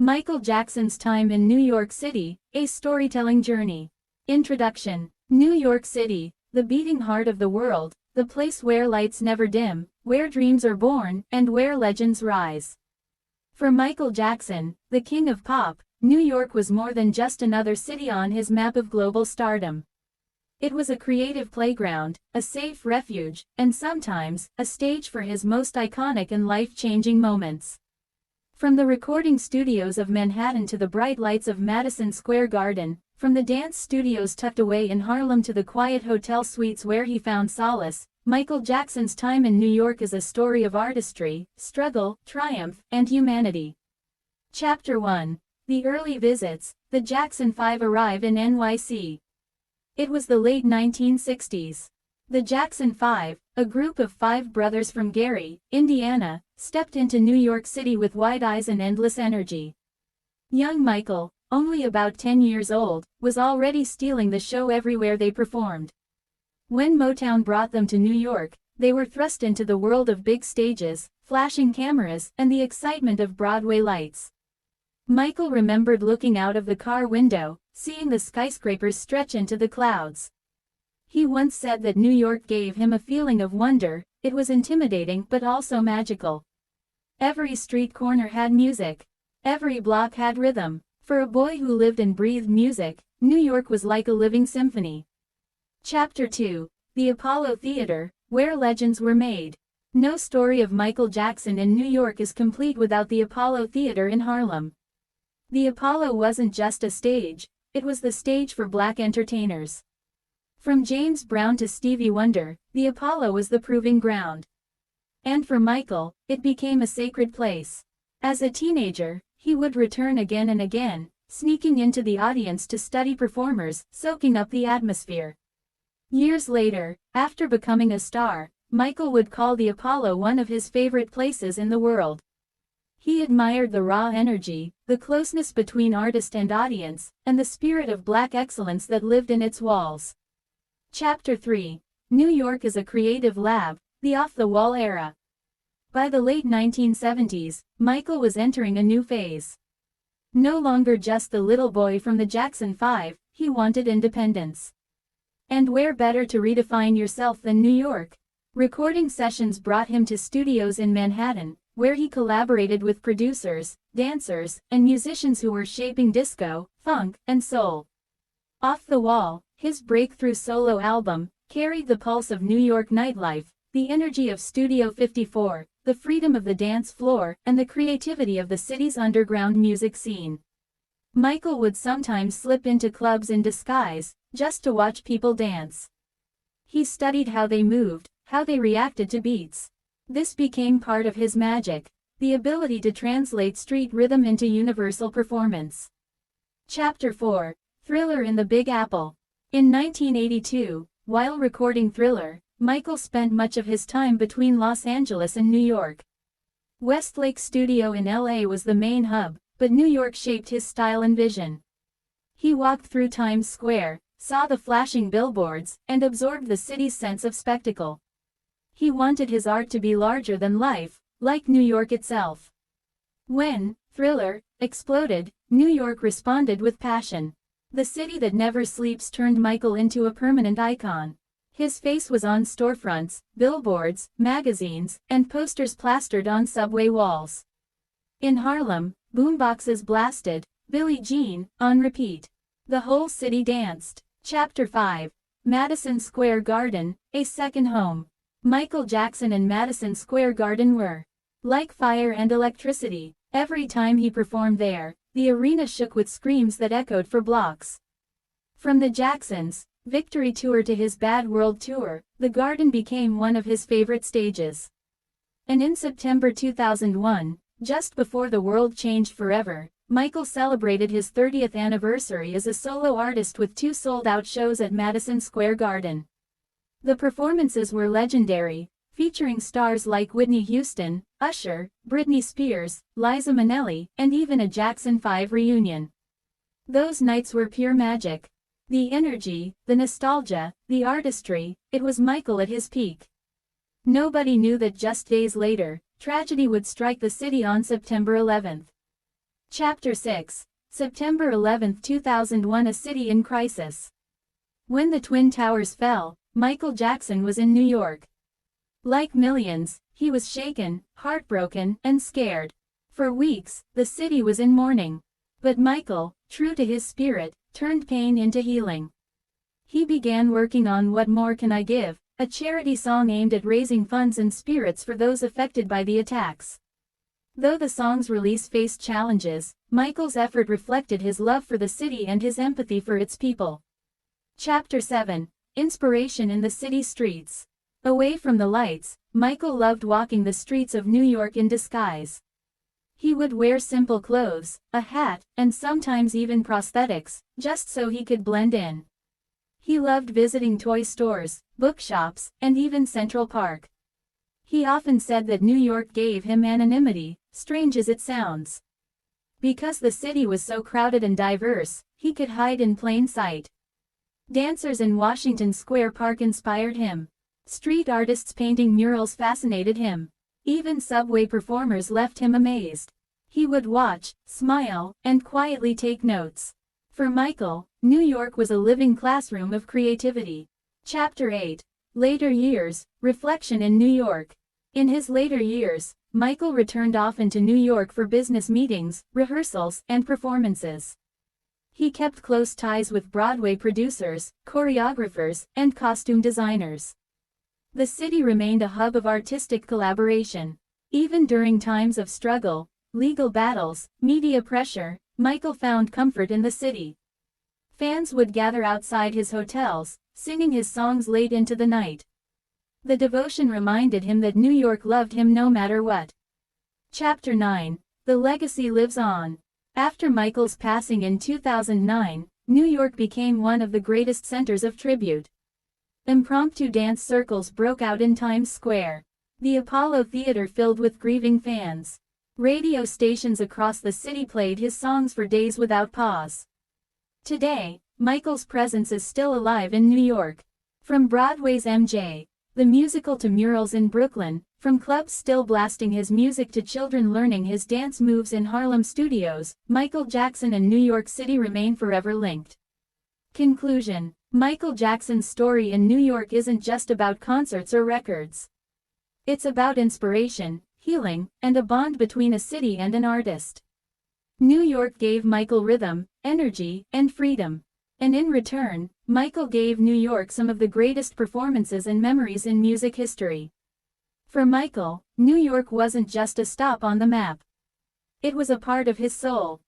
Michael Jackson's time in New York City, a storytelling journey. Introduction. New York City, the beating heart of the world, the place where lights never dim, where dreams are born, and where legends rise. For Michael Jackson, the king of pop, New York was more than just another city on his map of global stardom. It was a creative playground, a safe refuge, and sometimes, a stage for his most iconic and life-changing moments. From the recording studios of Manhattan to the bright lights of Madison Square Garden, from the dance studios tucked away in Harlem to the quiet hotel suites where he found solace, Michael Jackson's time in New York is a story of artistry, struggle, triumph, and humanity. Chapter 1. The early visits. The Jackson 5 arrive in NYC. It was the late 1960s. The Jackson 5, a group of 5 brothers from Gary, Indiana, stepped into New York City with wide eyes and endless energy. Young Michael, only about 10 years old, was already stealing the show everywhere they performed. When Motown brought them to New York, they were thrust into the world of big stages, flashing cameras, and the excitement of Broadway lights. Michael remembered looking out of the car window, seeing the skyscrapers stretch into the clouds. He once said that New York gave him a feeling of wonder. It was intimidating but also magical. Every street corner had music. Every block had rhythm. For a boy who lived and breathed music, New York was like a living symphony. Chapter 2. The Apollo Theater, where legends were made. No story of Michael Jackson in New York is complete without the Apollo Theater in Harlem. The Apollo wasn't just a stage, it was the stage for black entertainers. From James Brown to Stevie Wonder, the Apollo was the proving ground. And for Michael, it became a sacred place. As a teenager, he would return again and again, sneaking into the audience to study performers, soaking up the atmosphere. Years later, after becoming a star, Michael would call the Apollo one of his favorite places in the world. He admired the raw energy, the closeness between artist and audience, and the spirit of black excellence that lived in its walls. Chapter 3. New York is a creative lab, the off-the-wall era. By the late 1970s, Michael was entering a new phase. No longer just the little boy from the Jackson 5, he wanted independence. And where better to redefine yourself than New York? Recording sessions brought him to studios in Manhattan, where he collaborated with producers, dancers, and musicians who were shaping disco, funk, and soul. Off the Wall, his breakthrough solo album, carried the pulse of New York nightlife, the energy of Studio 54, the freedom of the dance floor, and the creativity of the city's underground music scene. Michael would sometimes slip into clubs in disguise, just to watch people dance. He studied how they moved, how they reacted to beats. This became part of his magic, the ability to translate street rhythm into universal performance. Chapter 4. Thriller in the Big Apple. In 1982, while recording Thriller, Michael spent much of his time between Los Angeles and New York. Westlake Studio in LA was the main hub, but New York shaped his style and vision. He walked through Times Square, saw the flashing billboards, and absorbed the city's sense of spectacle. He wanted his art to be larger than life, like New York itself. When Thriller exploded, New York responded with passion. The city that never sleeps turned Michael into a permanent icon. His face was on storefronts, billboards, magazines, and posters plastered on subway walls. In Harlem, boomboxes blasted Billie Jean on repeat. The whole city danced. Chapter 5. Madison Square Garden, a second home. Michael Jackson and Madison Square Garden were like fire and electricity. Every time he performed there, the arena shook with screams that echoed for blocks. From the Jacksons' Victory Tour to his Bad World Tour, the Garden became one of his favorite stages. And in September 2001, just before the world changed forever, Michael celebrated his 30th anniversary as a solo artist with 2 sold-out shows at Madison Square Garden. The performances were legendary, featuring stars like Whitney Houston, Usher, Britney Spears, Liza Minnelli, and even a Jackson 5 reunion. Those nights were pure magic. The energy, the nostalgia, the artistry, it was Michael at his peak. Nobody knew that just days later, tragedy would strike the city on September 11th. Chapter 6. September 11, 2001. A City in Crisis. When the Twin Towers fell, Michael Jackson was in New York. Like millions, he was shaken, heartbroken, and scared. For weeks, the city was in mourning. But Michael, true to his spirit, turned pain into healing. He began working on What More Can I Give, a charity song aimed at raising funds and spirits for those affected by the attacks. Though the song's release faced challenges, Michael's effort reflected his love for the city and his empathy for its people. Chapter 7. Inspiration in the City Streets. Away from the lights, Michael loved walking the streets of New York in disguise. He would wear simple clothes, a hat, and sometimes even prosthetics, just so he could blend in. He loved visiting toy stores, bookshops, and even Central Park. He often said that New York gave him anonymity, strange as it sounds. Because the city was so crowded and diverse, he could hide in plain sight. Dancers in Washington Square Park inspired him. Street artists painting murals fascinated him. Even subway performers left him amazed. He would watch, smile, and quietly take notes. For Michael, New York was a living classroom of creativity. Chapter 8. Later Years, Reflection in New York. In his later years, Michael returned often to New York for business meetings, rehearsals, and performances. He kept close ties with Broadway producers, choreographers, and costume designers. The city remained a hub of artistic collaboration. Even during times of struggle, legal battles, media pressure, Michael found comfort in the city. Fans would gather outside his hotels, singing his songs late into the night. The devotion reminded him that New York loved him no matter what. Chapter 9. The Legacy Lives On. After Michael's passing in 2009, New York became one of the greatest centers of tribute. Impromptu dance circles broke out in Times Square. The Apollo Theater filled with grieving fans. Radio stations across the city played his songs for days without pause. Today, Michael's presence is still alive in New York. From Broadway's MJ, the musical, to murals in Brooklyn, from clubs still blasting his music to children learning his dance moves in Harlem studios, Michael Jackson and New York City remain forever linked. Conclusion. Michael Jackson's story in New York isn't just about concerts or records. It's about inspiration, healing, and a bond between a city and an artist. New York gave Michael rhythm, energy, and freedom. And in return, Michael gave New York some of the greatest performances and memories in music history. For Michael, New York wasn't just a stop on the map. It was a part of his soul.